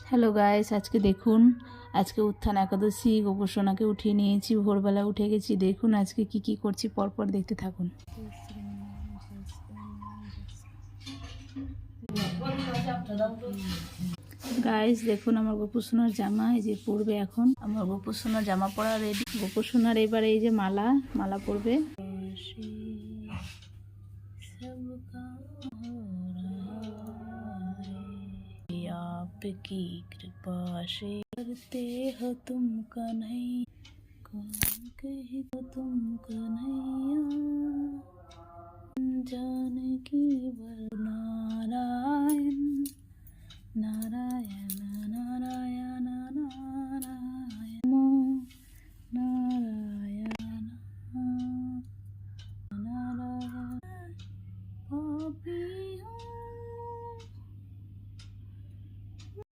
Hello guys, আজকে দেখুন, আজকে উত্থান একাদশী। গোপসোনাকে উঠিয়ে নিয়েছি, ভোরবেলা উঠে গেছি। দেখুন আজকে কি কি করছি, পরপর দেখতে থাকুন। গাইস দেখুন, আমার গোপসোনার জামা এই যে পরবে। এখন আমার গোপসোনার জামা পরা রেডি। গোপসোনার এবারে এই যে মালা মালা পরবে। आपकी कृपा से करते हो तुम कन्हैया, कौन कहे तो तुम कन्हैया, जानकी वर नारायण नारायण